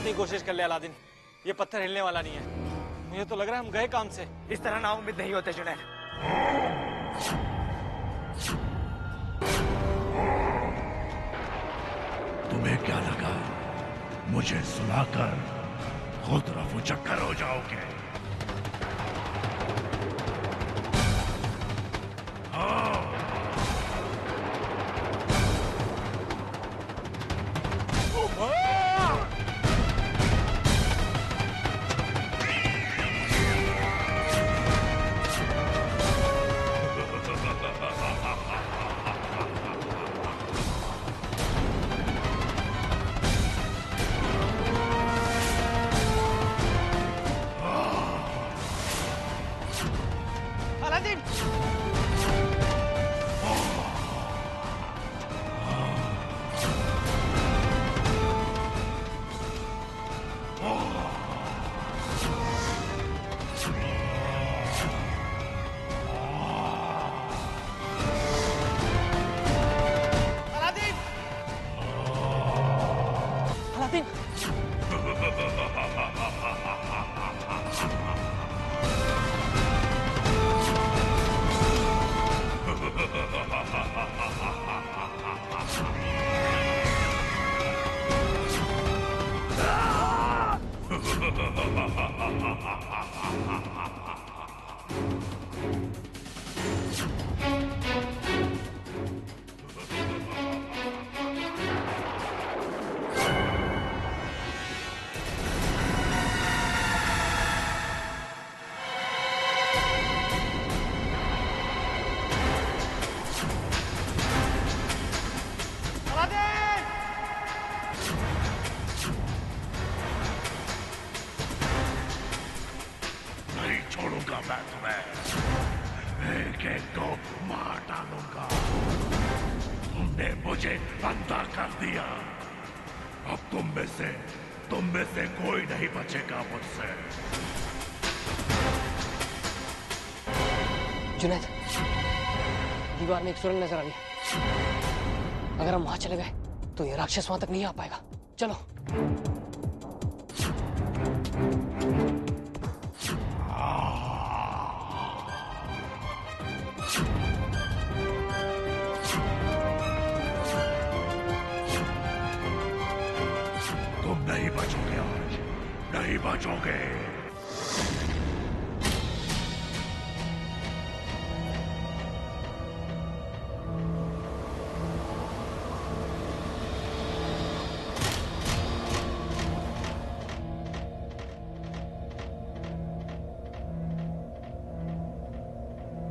जितनी कोशिश कर ले अलादीन, ये पत्थर हिलने वाला नहीं है। मुझे तो लग रहा है हम गए काम से। इस तरह नाउम्मीद नहीं होते जुनैद। तुम्हें क्या लगा मुझे सुनाकर खुद रफू चक्कर हो जाओगे? तुम में से कोई नहीं बचेगा मुझसे। जुनैद, दीवार में एक सुरंग नजर आ रही है। अगर हम वहां चले गए तो ये राक्षस वहां तक नहीं आ पाएगा। चलो। तुम नहीं बचोगे आज, नहीं बचोगे।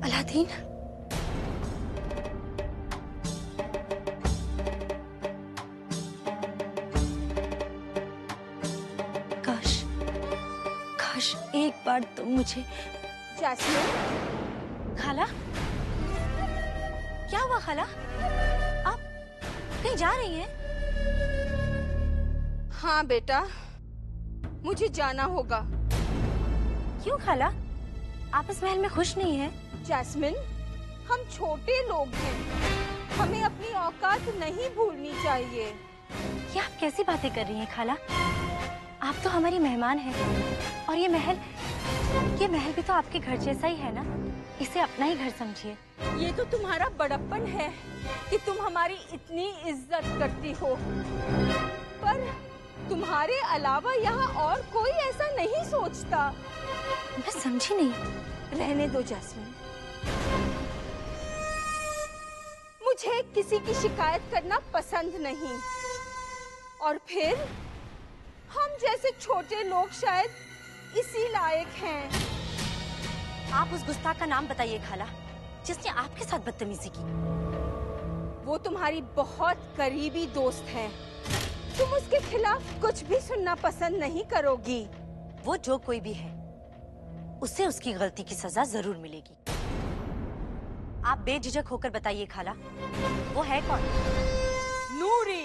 अलादीन, काश एक बार तुम मुझे। जैस्मिन। खाला, क्या हुआ खाला? आप कहीं जा रही हैं? हाँ बेटा, मुझे जाना होगा। क्यों खाला? आप इस महल में खुश नहीं हैं? जैस्मिन, हम छोटे लोग हैं, हमें अपनी औकात नहीं भूलनी चाहिए। ये आप कैसी बातें कर रही हैं खाला? आप तो हमारी मेहमान हैं और ये महल भी तो आपके घर जैसा ही है ना। इसे अपना ही घर समझिए। ये तो तुम्हारा बड़प्पन है कि तुम हमारी इतनी इज्जत करती हो, पर तुम्हारे अलावा यहाँ और कोई ऐसा नहीं सोचता। मैं समझी नहीं। रहने दो जैस्मिन, मुझे किसी की शिकायत करना पसंद नहीं, और फिर हम जैसे छोटे लोग शायद इसी लायक हैं। आप उस गुस्ताख का नाम बताइए खाला, जिसने आपके साथ बदतमीजी की। वो तुम्हारी बहुत करीबी दोस्त है, तुम उसके खिलाफ कुछ भी सुनना पसंद नहीं करोगी। वो जो कोई भी है, उसे उसकी गलती की सजा जरूर मिलेगी। आप बेझिझक होकर बताइए खाला, वो है कौन? नूरी।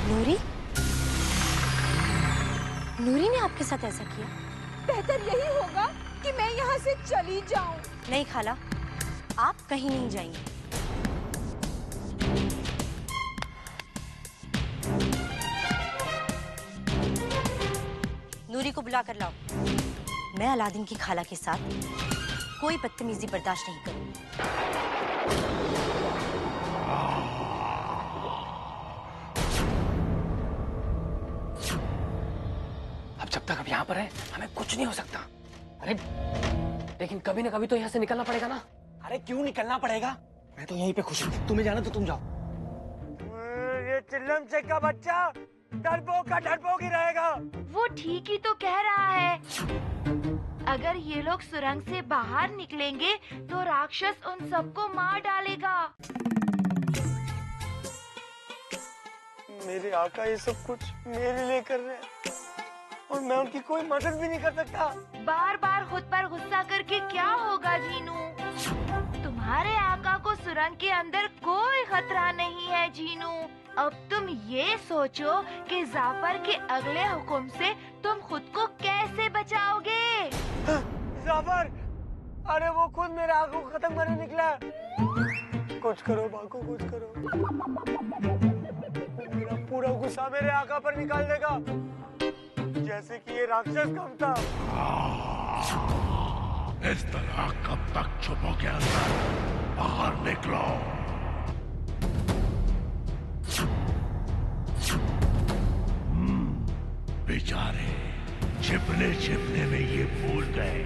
नूरी? नूरी ने आपके साथ ऐसा किया? बेहतर यही होगा कि मैं यहाँ से चली जाऊं। नहीं खाला, आप कहीं नहीं जाएंगी। नूरी को बुला कर लाओ। मैं अलादीन की खाला के साथ कोई बदतमीजी बर्दाश्त नहीं करूंगी। अब जब तक अब यहाँ पर है हमें कुछ नहीं हो सकता। अरे लेकिन कभी ना कभी तो यहाँ से निकलना पड़ेगा ना। अरे क्यों निकलना पड़ेगा? मैं तो यहीं पे खुश हूँ, तुम्हें जाना तो तुम जाओ। ये चिल्लम शेख का बच्चा डरपोक ही रहेगा। वो ठीक ही तो कह रहा है। अगर ये लोग सुरंग से बाहर निकलेंगे तो राक्षस उन सबको मार डालेगा। मेरे आका ये सब कुछ मेरे लिए कर रहे हैं और मैं उनकी कोई मदद भी नहीं कर सकता। बार बार खुद पर गुस्सा करके क्या होगा जीनू? तुम्हारे आका को सुरंग के अंदर कोई खतरा नहीं है जीनू। अब तुम ये सोचो कि जाफर के अगले हुक्म से तुम खुद को कैसे बचाओगे। जाफर, अरे वो खुद मेरे आका को खत्म करने निकला है। कुछ करो बाको, कुछ करो। मेरा पूरा गुस्सा मेरे आका पर निकाल देगा, जैसे कि ये राक्षस कम था। इस तरह कब तक छुपोगे अंदर? बाहर निकलो। बेचारे छिपने छिपने में ये भूल गए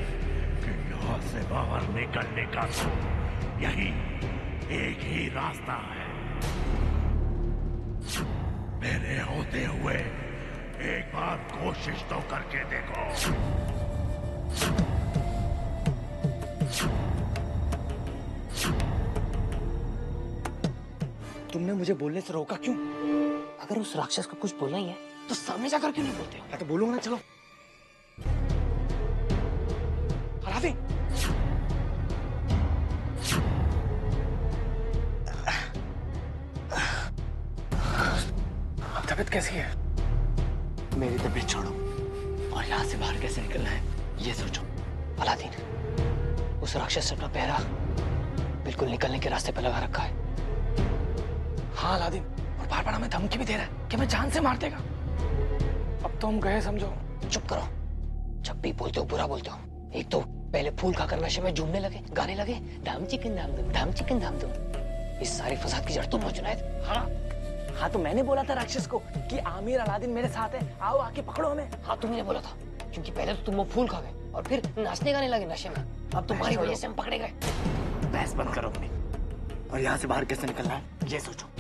कि यहाँ से बाहर निकलने का तो यही एक ही रास्ता है। मेरे होते हुए एक बार कोशिश तो करके देखो। तुमने मुझे बोलने से रोका क्यों? अगर उस राक्षस को कुछ बोलना ही है तो सामने जाकर क्यों नहीं बोलते हो? मैं तो बोलूंगा ना। चलो अलादीन, अब तबीयत कैसी है? मेरी तबीयत छोड़ो और यहाँ से बाहर कैसे निकलना है ये सोचो। अलादीन, उस राक्षस से अपना पहरा बिल्कुल निकलने के रास्ते पर लगा रखा है। हाँ अलादीन, और बार बार हमें धमकी भी दे रहा है कि मैं जान से मार देगा। अब तो हम गए समझो। चुप करो, जब भी बोलते हो बुरा बोलते हो। एक तो पहले फूल खाकर नशे में झूमने लगे, गाने लगे धाम चिकन धाम धूम, धाम चिकन धाम धूम। इस सारी फसाद की जड़ तुम हो जुनैद। हाँ तो मैंने बोला था राक्षस को कि आमिर अलादीन मेरे साथ है, आओ आके पकड़ो हमें। हाँ तुमने बोला था, क्योंकि पहले तो तुम वो फूल खा गए और फिर नाचने गाने लगे नशे में। अब तुम्हारी वजह से हम पकड़े गए। बहस बंद करो अपनी और यहाँ से बाहर कैसे निकलना है ये सोचो।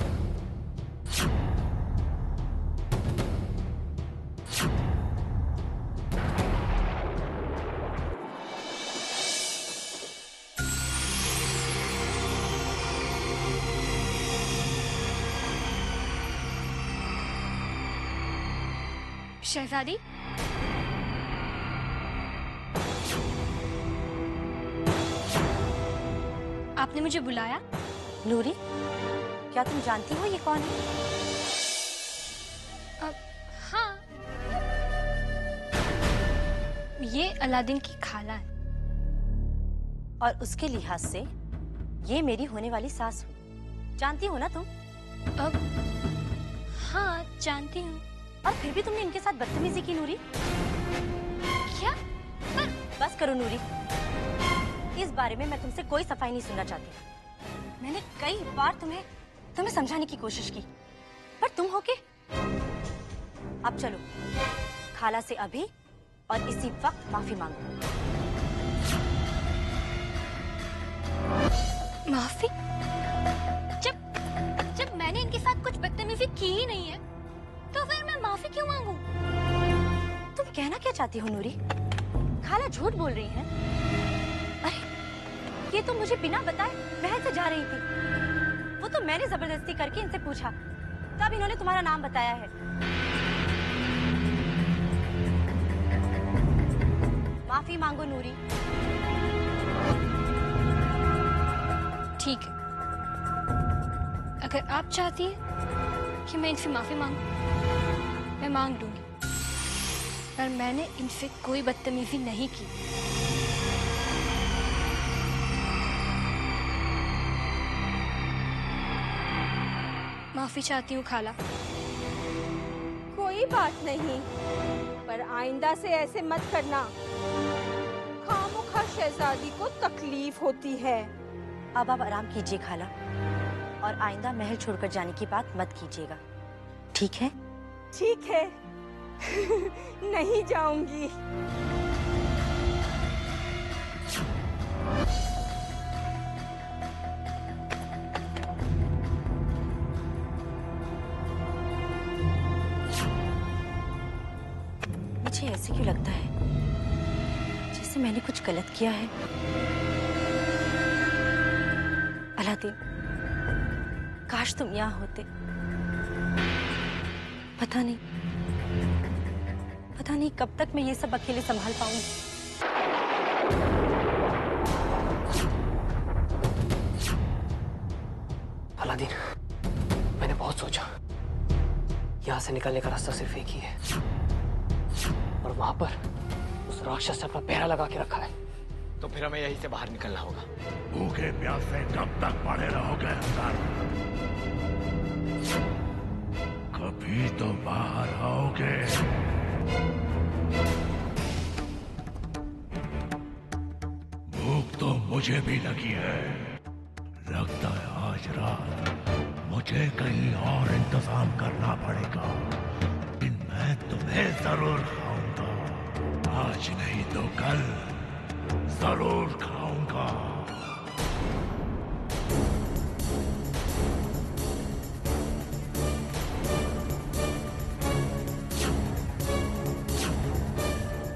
शहजादी, आपने मुझे बुलाया? नूरी, क्या तुम जानती हो ये कौन है? हाँ, ये अलादीन की खाला है। और उसके लिहाज से ये मेरी होने वाली सास हुई। जानती हो ना तुम? हाँ जानती हूँ। और फिर भी तुमने इनके साथ बदतमीजी की नूरी। क्या? बस करो नूरी, इस बारे में मैं तुमसे कोई सफाई नहीं सुनना चाहती। मैंने कई बार तुम्हें समझाने की कोशिश की, पर तुम हो के। अब चलो खाला से अभी और इसी वक्त माफी मांगो। माफी? जब मैंने इनके साथ कुछ बदतमीजी की ही नहीं है तो फिर मैं माफी क्यों मांगू? तुम कहना क्या चाहती हो नूरी? खाला झूठ बोल रही है। अरे ये तो मुझे बिना बताए महल से जा रही थी। वो तो मैंने जबरदस्ती करके इनसे पूछा, तब इन्होंने तुम्हारा नाम बताया है। माफी मांगो नूरी। ठीक है, अगर आप चाहती है कि मैं इनसे माफी मांगू, मैं मांग लूंगी, पर मैंने इनसे कोई बदतमीजी नहीं की। माफी चाहती हूँ खाला। कोई बात नहीं, पर पर आइंदा से ऐसे मत करना। खामोखा शहजादी को तकलीफ होती है। अब आप आराम कीजिए खाला, और आइंदा महल छोड़कर जाने की बात मत कीजिएगा, ठीक है? ठीक है। नहीं जाऊंगी। मुझे ऐसे क्यों लगता है जैसे मैंने कुछ गलत किया है। अलादीन, काश तुम यहाँ होते। पता नहीं कब तक मैं ये सब अकेले संभाल पाऊंगी। अलादीन, मैंने बहुत सोचा। यहाँ से निकलने का रास्ता सिर्फ एक ही है, और वहां पर उस राक्षस ने अपना पहरा लगा के रखा है। तो फिर हमें यहीं से बाहर निकलना होगा। भूखे प्यासे कब तक पड़े रहोगे अंदर? कभी तो बाहर आओगे। भूख तो मुझे भी लगी है। लगता है आज रात मुझे कहीं और इंतजाम करना पड़ेगा, लेकिन मैं तुम्हें जरूर खाऊंगा। आज नहीं तो कल जरूर खाऊंगा।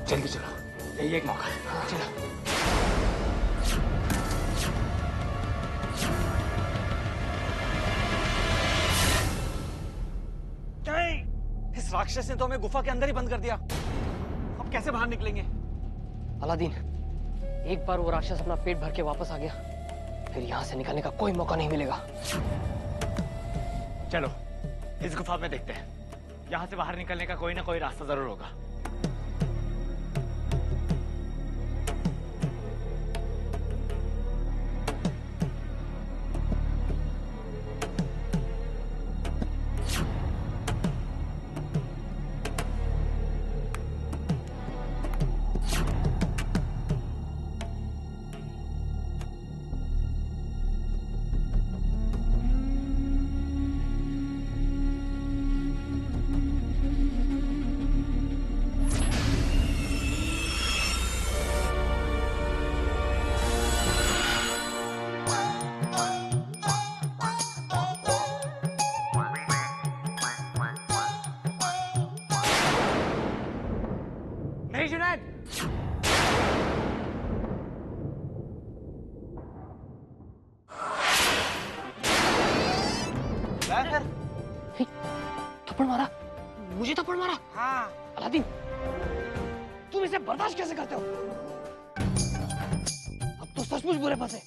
जल्दी चलो, यही एक मौका है। चलो। इस राक्षस ने तो हमें गुफा के अंदर ही बंद कर दिया। अब कैसे बाहर निकलेंगे? अलादीन, एक बार वो राक्षस अपना पेट भर के वापस आ गया, फिर यहाँ से निकलने का कोई मौका नहीं मिलेगा। चलो इस गुफा में देखते हैं, यहाँ से बाहर निकलने का कोई ना कोई रास्ता जरूर होगा। जुनैद, थप्पड़ मारा? मुझे थप्पड़ मारा? हाँ। अलादीन, तुम इसे बर्दाश्त कैसे करते हो? अब तो सचमुच बुरे फंसे।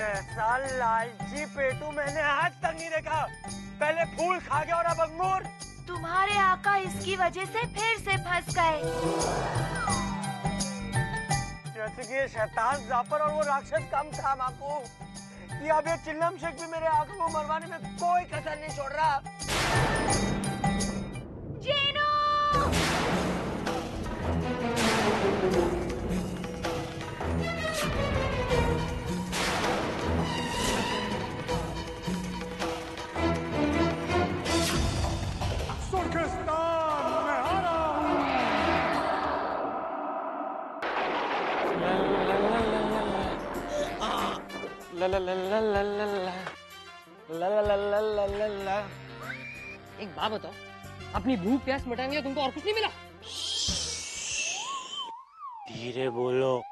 ऐसा लालची पेटू मैंने आज तक नहीं देखा। पहले फूल खा गया और अब अंगूर। तुम्हारे आका इसकी वजह से फिर से फंस गए। जैसे कि ये शैतान जाफर और वो राक्षस कम था माकू, कि अब ये चिल्लम शेख भी मेरे आका को मरवाने में कोई कसर नहीं छोड़ रहा। जीनू! एक बात बताओ, अपनी भूख प्यास मिटाने तुमको और कुछ नहीं मिला? धीरे बोलो,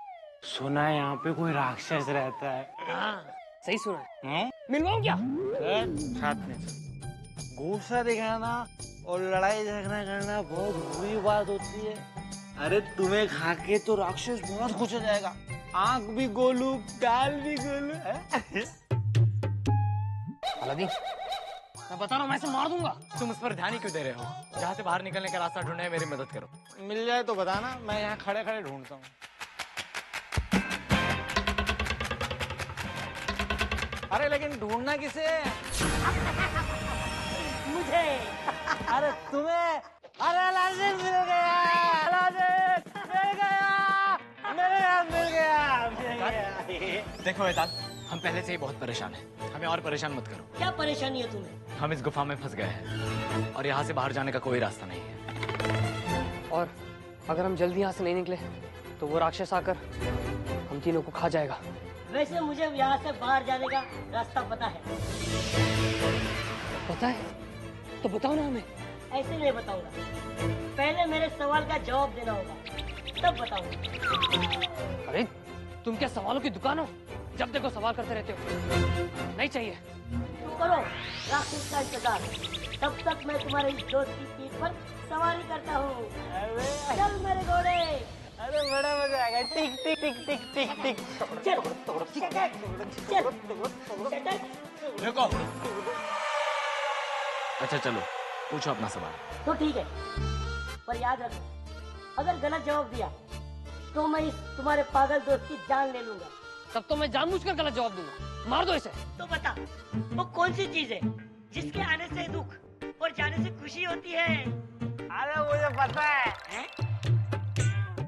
सुना है यहाँ पे कोई राक्षस रहता है। हाँ, सही सुना है। मिलवाऊं क्या? गुस्सा दिखाना और लड़ाई झगड़ा करना बहुत बुरी बात होती है। अरे तुम्हें खा के तो राक्षस बहुत खुश हो जाएगा। आंख भी गोलू, गाल भी गोलू है। अलादीन, मैं बता रहा हूँ, मैं इसे मार दूंगा। तुम उस पर ध्यान ही क्यों दे रहे हो? जहाँ से बाहर निकलने का रास्ता ढूंढना है, मेरी मदद करो। मिल जाए तो बताना, मैं यहाँ खड़े खड़े ढूंढता हूँ। अरे लेकिन ढूंढना किसे है? मुझे। अरे तुम्हें, अरे अलादीन मिल गया, अलादीन मिल गया, मिल गया। देखो वेताल, हम पहले से ही बहुत परेशान हैं। हमें और परेशान मत करो। क्या परेशानी है तुम्हें? हम इस गुफा में फंस गए हैं और यहाँ से बाहर जाने का कोई रास्ता नहीं है। और अगर हम जल्दी यहाँ से नहीं निकले तो वो राक्षस आकर हम तीनों को खा जाएगा। वैसे मुझे यहाँ से बाहर जाने का रास्ता पता है। पता है? तो बताओ ना हमें। ऐसे नहीं बताऊंगा, पहले मेरे सवाल का जवाब देना होगा, तब बताऊंगा। अरे तुम क्या सवालों की दुकान हो? जब देखो सवाल करते रहते हो। नहीं चाहिए। तो करो राक्षस का इंतजार, तब तक मैं तुम्हारे इस दोस्त की पीठ पर सवारी करता हूँ। चल मेरे घोड़े। अरे बड़ा मजा आएगा। टिक टिक टिक टिक टिक टिक। चल चल चल। रुको। अच्छा चलो, पूछो अपना सवाल। तो ठीक है, पर याद रखो, अगर गलत जवाब दिया तो मैं इस तुम्हारे पागल दोस्त की जान ले लूंगा। तब तो मैं जानबूझकर गलत जवाब दूंगा। मार दो इसे। तो बता, वो कौन सी चीज है जिसके आने से दुख और जाने से खुशी होती है? अरे मुझे पता है,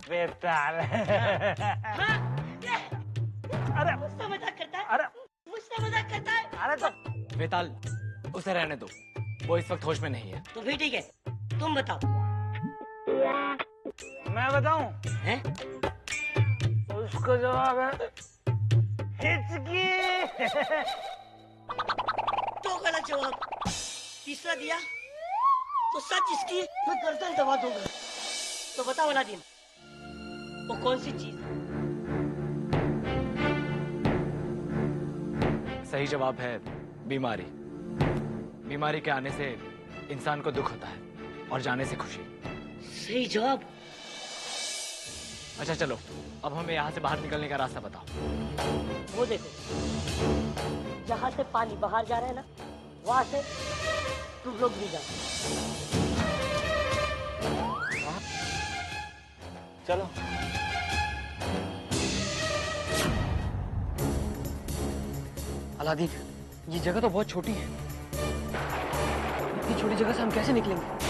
वेताल। हाँ? अरे मुझसे मजाक करता है? अरे मुझसे मजाक करता है? अरे तो वेताल, उसे रहने दो, वो इस वक्त होश में नहीं है। तो भी ठीक है, तुम बताओ। मैं बताऊं? हैं? उसका जवाब है हिचकी। तो गलत जवाब। तीसरा दिया तो सच इसकी मैं गर्दन दबा दूंगा। तो बताओ अलादीन, वो कौन सी चीज है? सही जवाब है बीमारी। बीमारी के आने से इंसान को दुख होता है और जाने से खुशी। सही जवाब। अच्छा चलो, अब हमें यहाँ से बाहर निकलने का रास्ता बताओ। वो देखो, जहाँ से पानी बाहर जा रहा है ना, वहाँ से तुम लोग भी जाओ। चलो। अलादीन, ये जगह तो बहुत छोटी है। इतनी छोटी जगह से हम कैसे निकलेंगे?